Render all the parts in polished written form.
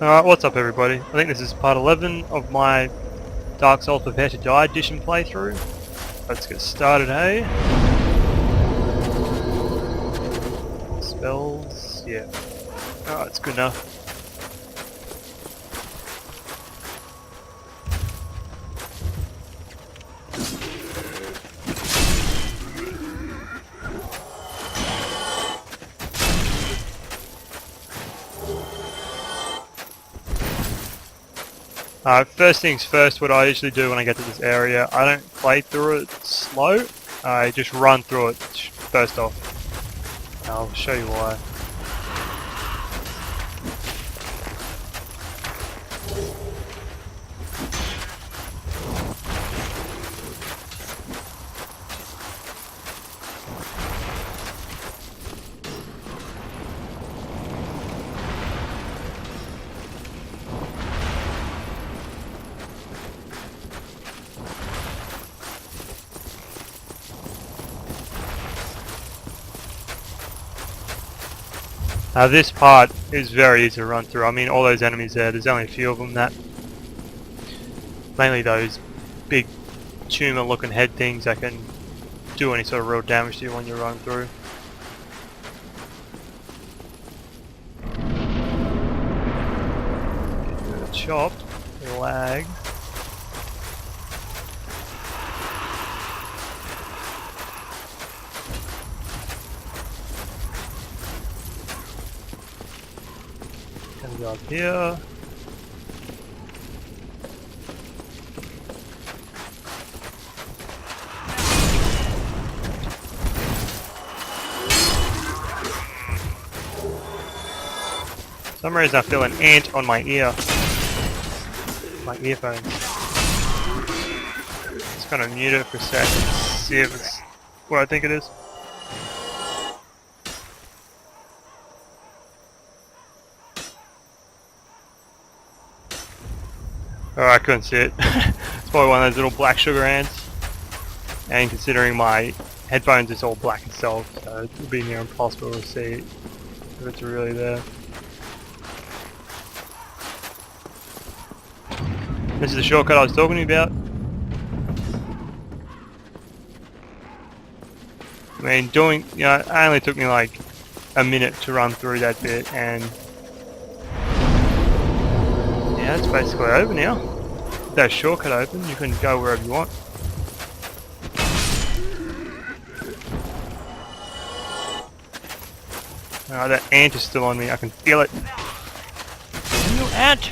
Alright, what's up everybody? I think this is part 11 of my Dark Souls Prepare to Die edition playthrough. Let's get started, hey? Spells, yeah. Alright, it's good enough. First things first, what I usually do when I get to this area, I don't play through it slow, I just run through it first off. I'll show you why. This part is very easy to run through. I mean, all those enemies there's only a few of them that... Mainly those big tumor looking head things that can do any sort of real damage to you when you're running through. Chop, lag. Go up here. For some reason I feel an ant on my ear. My earphones. Just gonna mute it for a second, see if it's what I think it is. Oh, I couldn't see it. It's probably one of those little black sugar ants. And considering my headphones is all black itself, so it would be near impossible to see if it's really there. This is the shortcut I was talking about. I mean, it only took me like a minute to run through that bit, and yeah, it's basically over now. With that shortcut open, you can go wherever you want. That ant is still on me, I can feel it. You ant!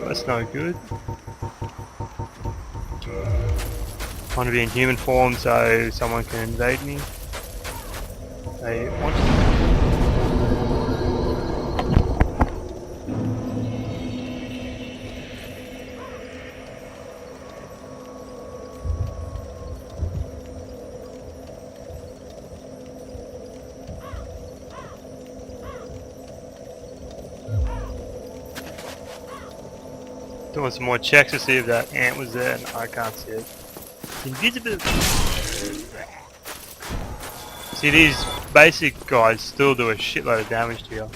That's no good. I want to be in human form so someone can invade me. They want to. Doing some more checks to see if that ant was there, and I can't see it. Invisible. See, these basic guys still do a shitload of damage to you.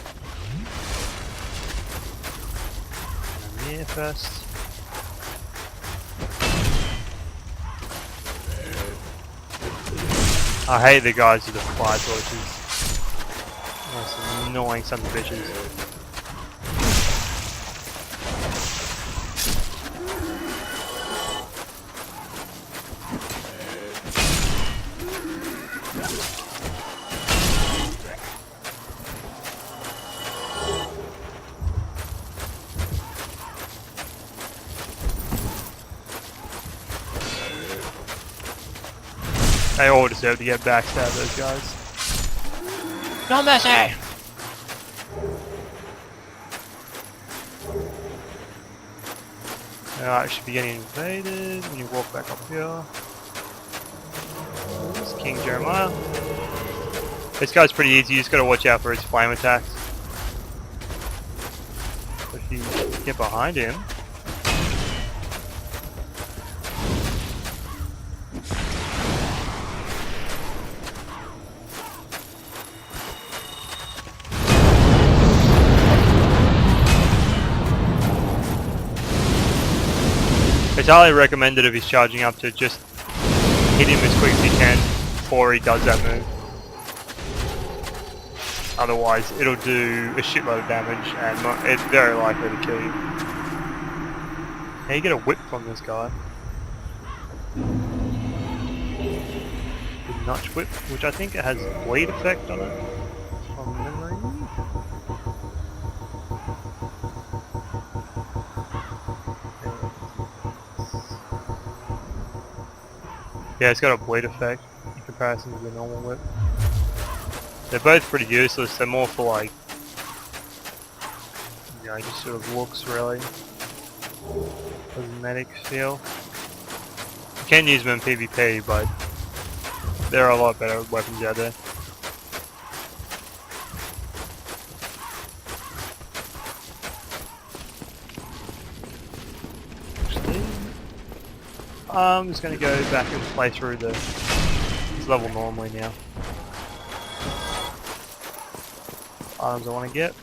I'm here first. I hate the guys with the fire torches. Most annoying sons of bitches. They all deserve to get backstabbed, those guys. No mercy! I should be getting invaded when you walk back up here. This is King Jeremiah. This guy's pretty easy, you just gotta watch out for his flame attacks. If you get behind him, It's highly recommended if he's charging up to just hit him as quick as you can before he does that move. Otherwise, it'll do a shitload of damage and it's very likely to kill you. Now you get a whip from this guy. The notch whip, which I think it has bleed effect on it, from memory. Yeah, it's got a bleed effect in comparison to the normal whip. They're both pretty useless. They're more for like, you know, just sort of looks really. Cosmetic feel. You can use them in PvP, but there are a lot better weapons out there. Actually, I'm just going to go back and play through this level normally now. Items I want to get.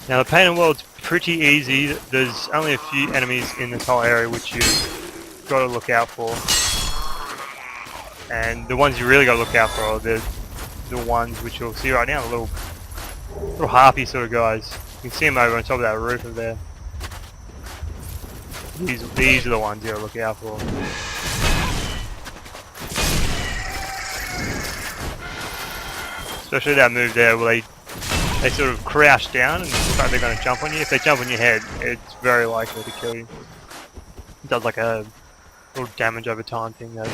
Now the painted world's pretty easy. There's only a few enemies in this whole area which you've got to look out for. And the ones you really got to look out for are the ones which you'll see right now, the little harpy sort of guys. You can see them over on top of that roof over there. These are the ones you got to look out for. Especially that move there where they sort of crouch down and look like they're going to jump on you. If they jump on your head, it's very likely to kill you. It does like a little damage over time thing though.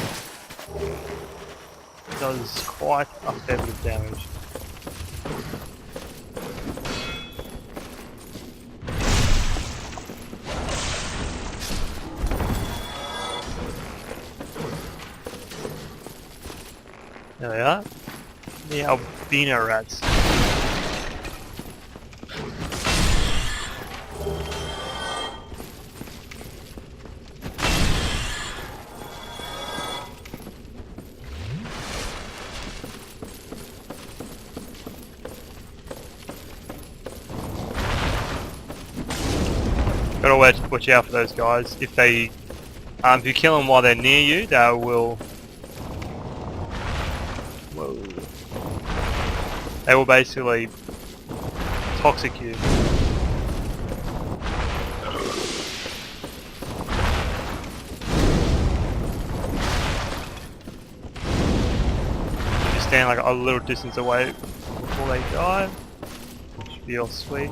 It does quite a fair bit of damage. There they are. The albino rats. Gotta watch out for those guys. If you kill them while they're near you, they will. Whoa. They will basically toxic you. Just stand like a little distance away before they die. Should be all sweet.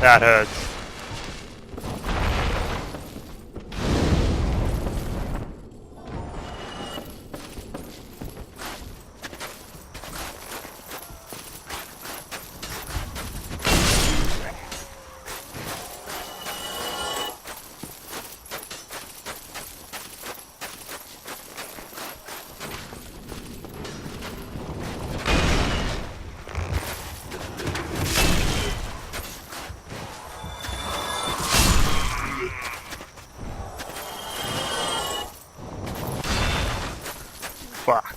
That hurts. Fuck.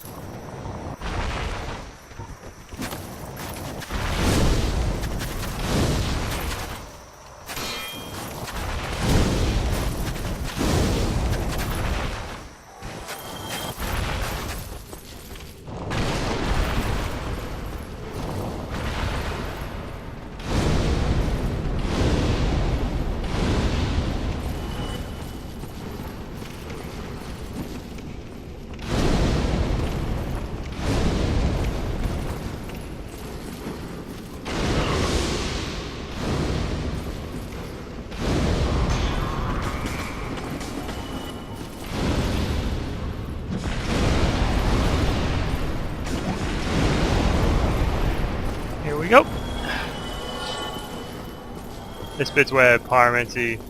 we go. This bit's where Pyromancy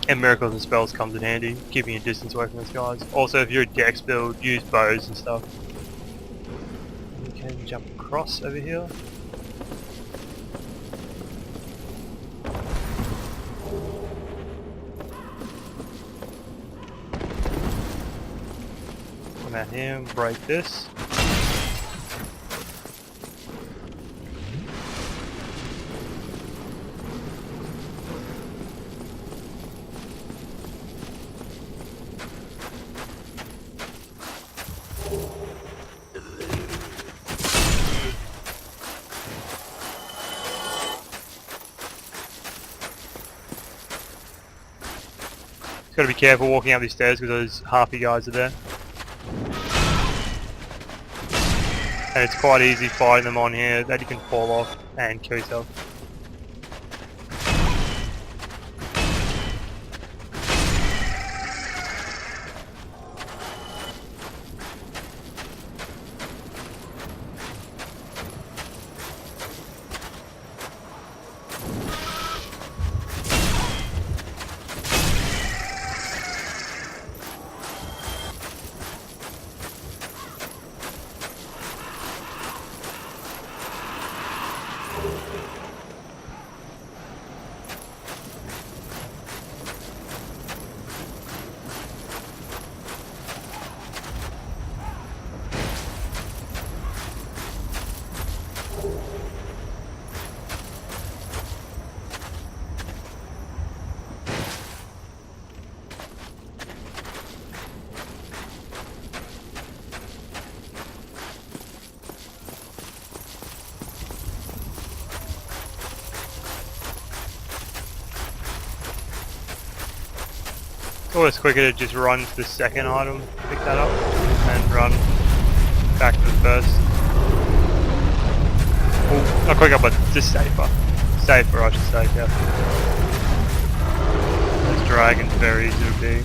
and Miracles and Spells comes in handy, keeping your distance away from those guys. Also, if you're a dex build, use bows and stuff. You can jump across over here. Come out here and break this. Got to be careful walking up these stairs because those harpy guys are there. And it's quite easy fighting them on here that you can fall off and kill yourself. It's always quicker to just run to the second item, pick that up, and run back to the first. Well, not quicker, but just safer. Safer, I should say, yeah. Those dragons very easy to be.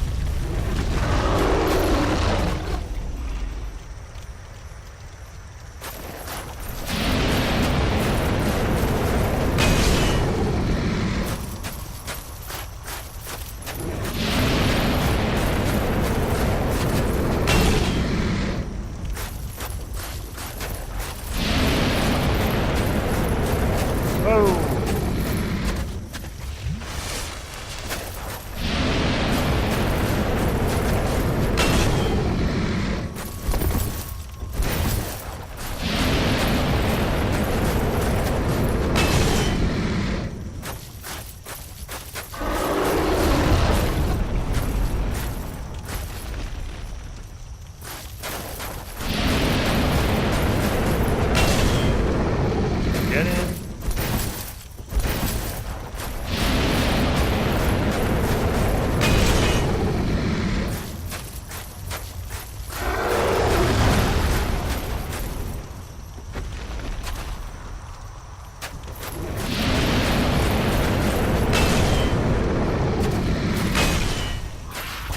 Get in.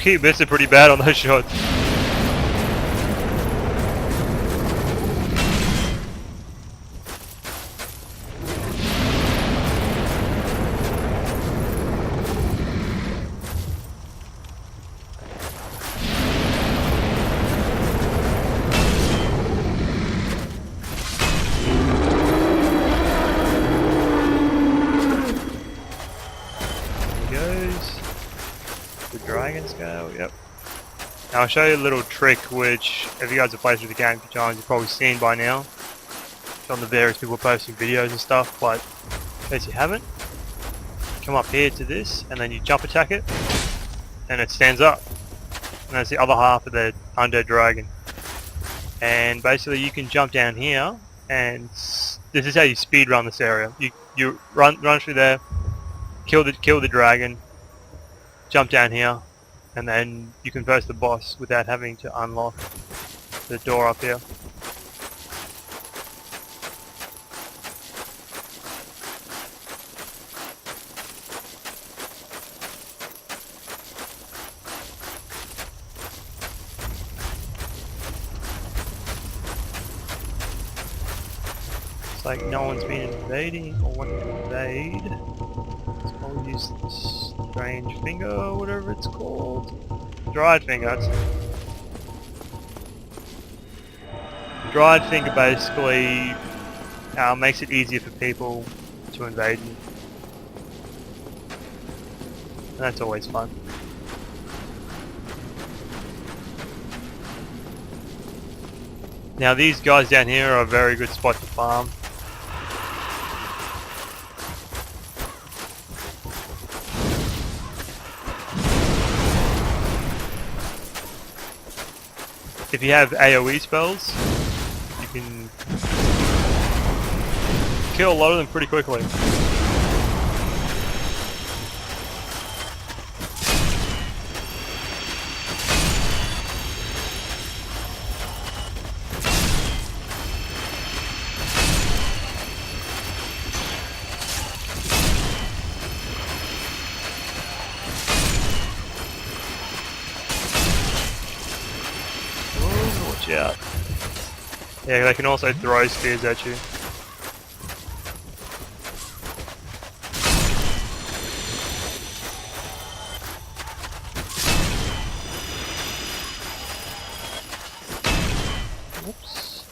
Keep missing pretty bad on those shots. Dragon scale, yep. Now I'll show you a little trick which, if you guys have played through the game for times, you've probably seen by now. It's on the various people posting videos and stuff, but in case you haven't, come up here to this, and then you jump attack it, and it stands up. And that's the other half of the undead dragon. And basically you can jump down here, and this is how you speed run this area. You run through there, kill the dragon, jump down here, and then you can verse the boss without having to unlock the door up here. like no one's been invading or wanting to invade. So I'll use this strange finger or whatever it's called. Dried finger, that's it. Dried finger basically makes it easier for people to invade you. And that's always fun. Now these guys down here are a very good spot to farm. If you have AoE spells, you can kill a lot of them pretty quickly. Watch out. Yeah, they can also throw spears at you. Whoops.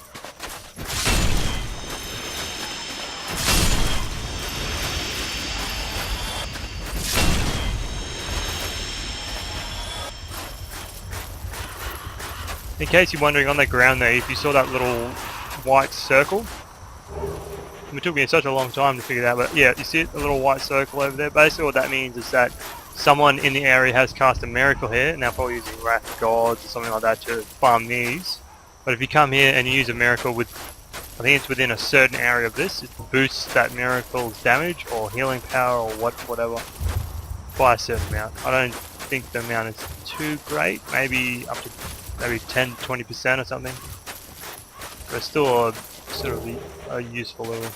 In case you're wondering, on the ground there, if you saw that little white circle, it took me such a long time to figure that out, but yeah, you see it, a little white circle over there. Basically what that means is that someone in the area has cast a miracle here, and they're probably using Wrath of Gods or something like that to farm these. But if you come here and you use a miracle with, I think it's within a certain area of this, it boosts that miracle's damage or healing power or whatever by a certain amount. I don't think the amount is too great, maybe up to maybe 10-20% or something. But still a sort of a useful little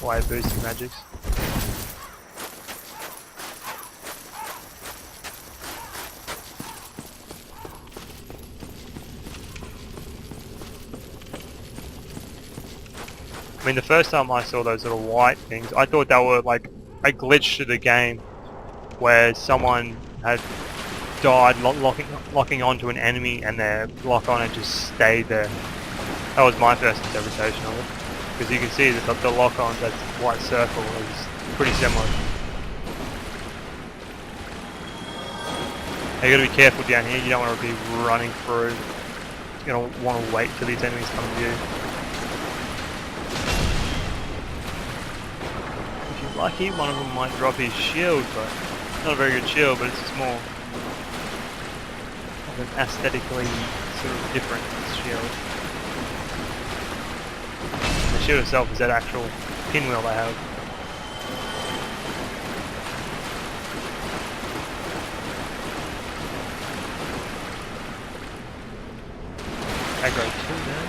way of boosting magics. I mean, the first time I saw those little white things, I thought they were like a glitch to the game where someone had died locking onto an enemy and their lock on had just stayed there. That was my first interpretation of it. Because you can see that the lock on, that white circle, is pretty similar. Now you gotta be careful down here, you don't want to be running through. You're gonna want to wait till these enemies come to you. If you're lucky, one of them might drop his shield, but not a very good shield, but it's just more of an aesthetically sort of different shield. The shield itself is that actual pinwheel they have. Aggro 2 now.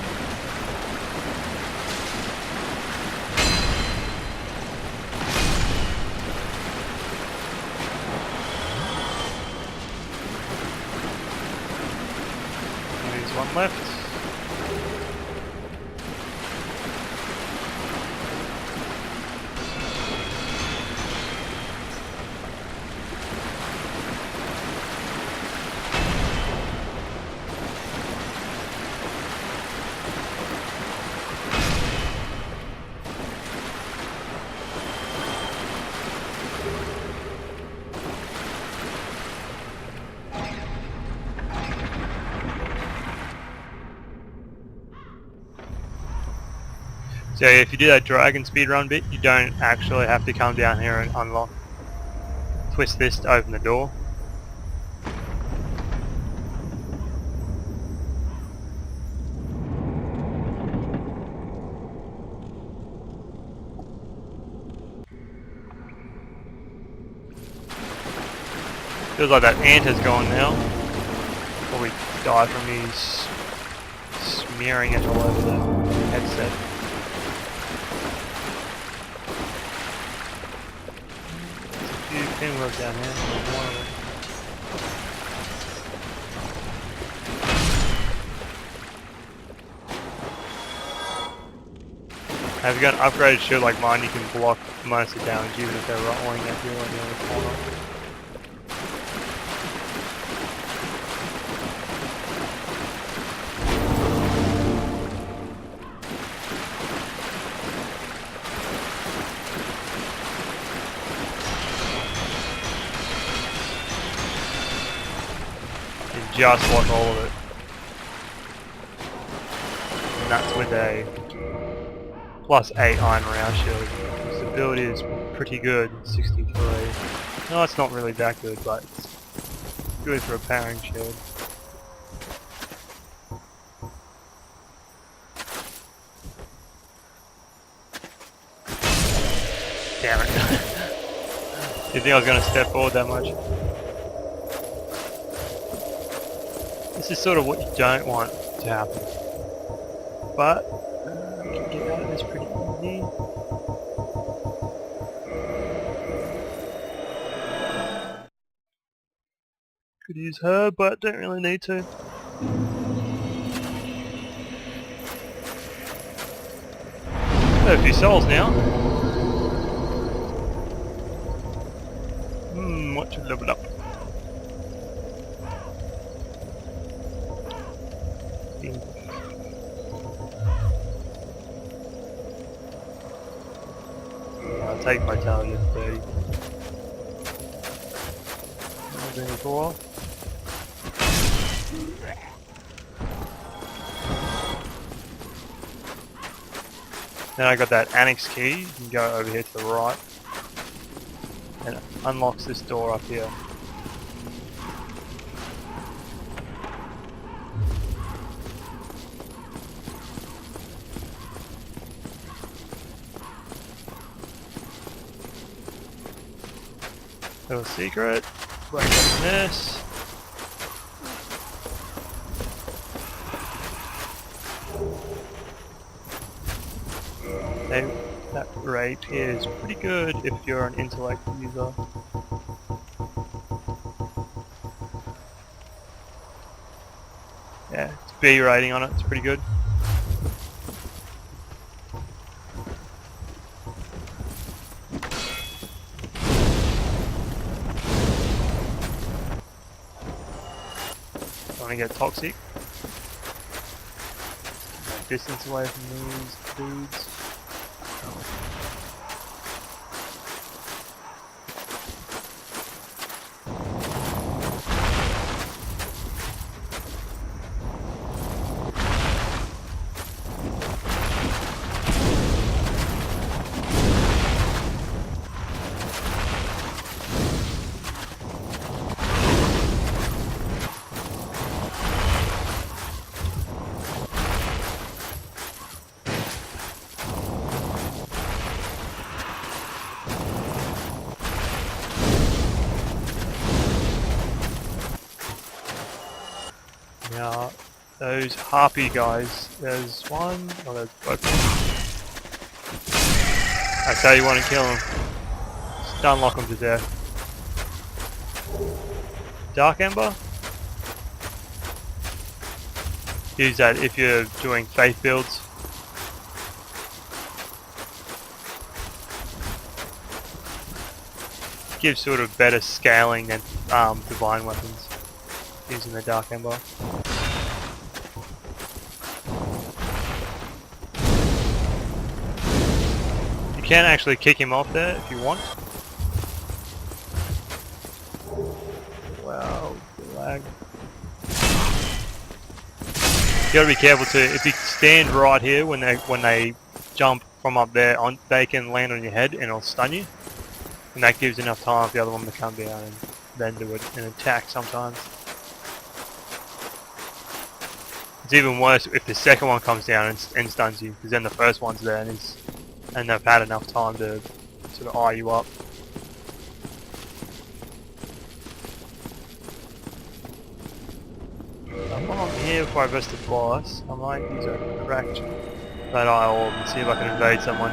There's one left. So if you do that dragon speedrun bit, you don't actually have to come down here and unlock. Twist this to open the door. Feels like that ant has gone now. Probably died from me smearing it all over the headset. Pinwheels down here. One of them. If you've got an upgraded shield like mine, you can block most of the damage even if they're rolling at you on the other corner. You just block all of it. And that's with a +8 iron round shield. Stability is pretty good, 63. No, it's not really that good, but it's good for a powering shield. Damn it. You think I was going to step forward that much? This is sort of what you don't want to happen. But, we can get out of this pretty easy. Could use her, but don't really need to. Got a few souls now. What should level up? I'll take vitality at 30. Cool. Then I got that annex key. You can go over here to the right, and it unlocks this door up here. Little secret. Break open this. That rapier is pretty good if you're an intellect user. Yeah, it's B rating on it, it's pretty good. Want to get toxic. Distance away from these dudes. Now, those harpy guys, there's one, oh there's both. That's how you want to kill them. Stun lock them to death. Dark Ember? Use that if you're doing faith builds. Gives sort of better scaling than divine weapons using the Dark Ember. You can actually kick him off there if you want. Wow, lag. You gotta be careful too. If you stand right here when they jump from up there, they can land on your head and it'll stun you. And that gives enough time for the other one to come down and then do an attack sometimes. It's even worse if the second one comes down and stuns you, because then the first one's there and they've had enough time to sort of eye you up. While I'm here before I burst the boss, I might use a cracked that eye orb and see if I can invade someone.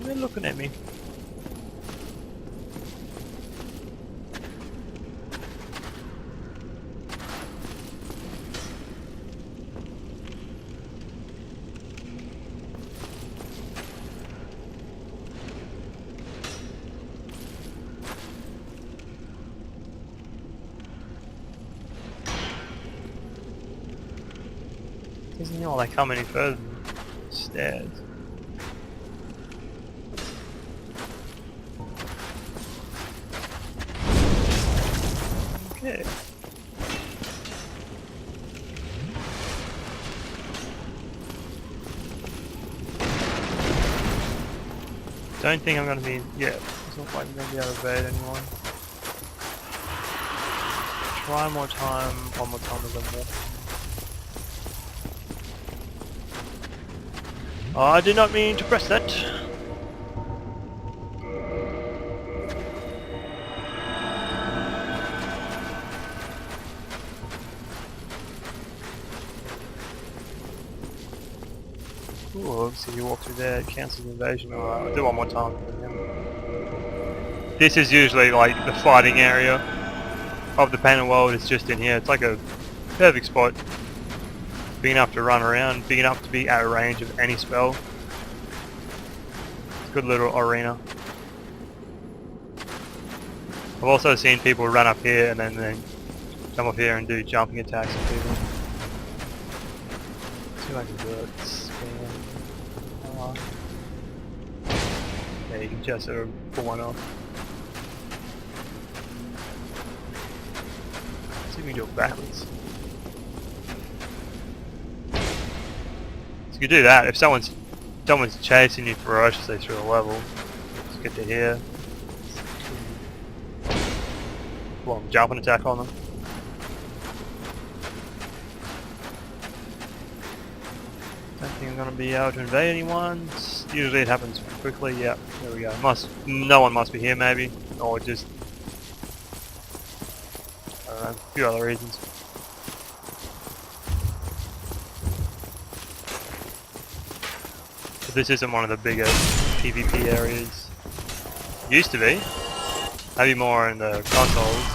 They're looking at me. Doesn't know they come any further than the stairs. Okay. Don't think I'm gonna be. Yeah, it's not like I'm gonna be able to evade anyone. Try one more time as I'm walking. Oh, I did not mean to press that. Ooh, obviously you walk through there, it cancels the invasion. Alright, I'll do one more time. This is usually like the fighting area of the painted world. It's just in here. It's like a perfect spot. Big enough to run around, big enough to be out of range of any spell. Good little arena. I've also seen people run up here and then come up here and do jumping attacks on people. Let's see if I can do it. Yeah, you can just sort of pull one off. Let's see if we can do it backwards. So you can do that if someone's chasing you ferociously through the level. Just get to here. Long jumping attack on them. Don't think I'm going to be able to invade anyone. Usually it happens quickly. Yep, there we go. No one must be here maybe, or just I don't know, a few other reasons. But this isn't one of the bigger PvP areas. Used to be. Maybe more in the consoles.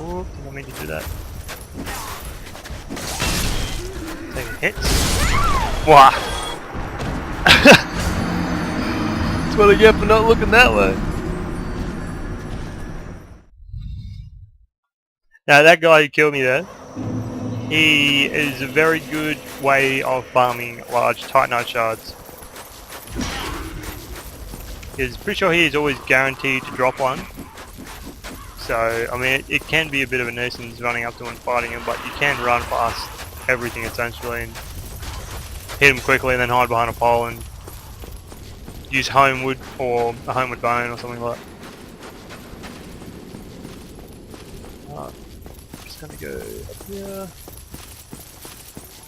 Ooh, didn't mean to do that. Taking hits. Wow. That's what I get for not looking that way. Now that guy who killed me there, he is a very good way of farming large Titanite shards. He's pretty sure he is always guaranteed to drop one. So, I mean, it can be a bit of a nuisance running up to him and fighting him, but you can run past everything essentially and hit him quickly and then hide behind a pole and use homewood or a homewood bone or something like that. I'm just gonna go up here.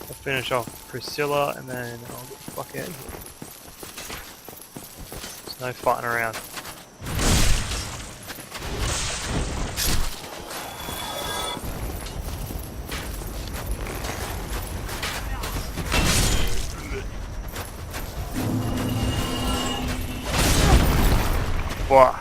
I'll finish off Priscilla and then I'll get the fuck out of here. There's no fighting around. Wow.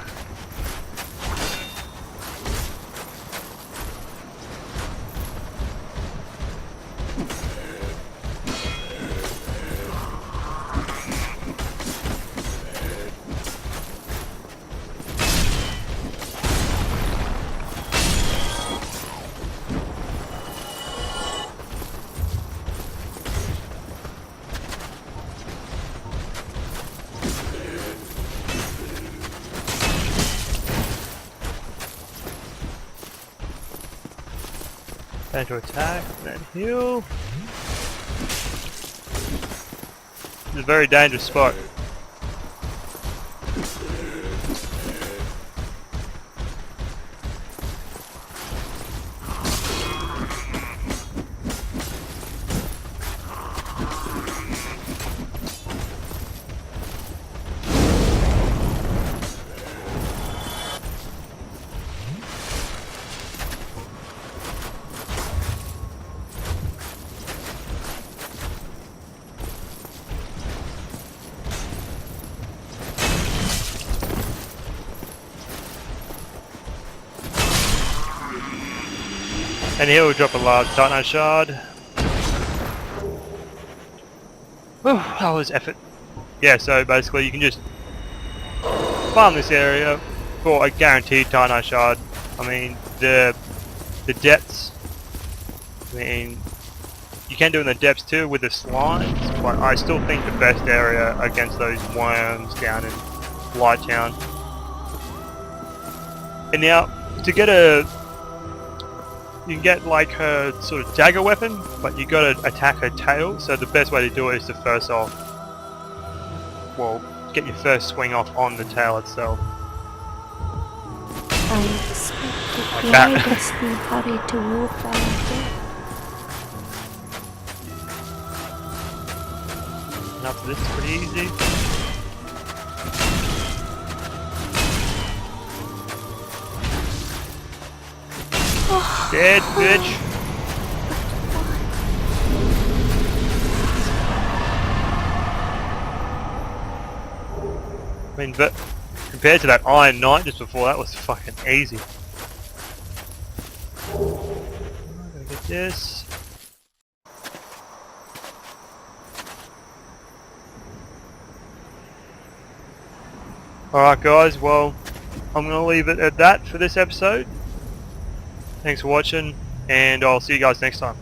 Time to attack, and then heal. It's a very dangerous spot. And here we'll drop a large Titanite shard. Whew, that was effort. Yeah, so basically you can just farm this area for a guaranteed Titanite shard. I mean, the depths, I mean, you can do in the depths too with the slimes, but I still think the best area against those worms down in Lighttown. And now, to get you can get like her sort of dagger weapon, but you gotta attack her tail, so the best way to do it is to first off, well, get your first swing off on the tail itself. I expect the Like that. gliders hurry to move faster. And after this, it's pretty easy. Dead, bitch! I mean, but compared to that Iron Knight just before, that was fucking easy. I'm gonna get this. Alright guys, well, I'm gonna leave it at that for this episode. Thanks for watching, and I'll see you guys next time.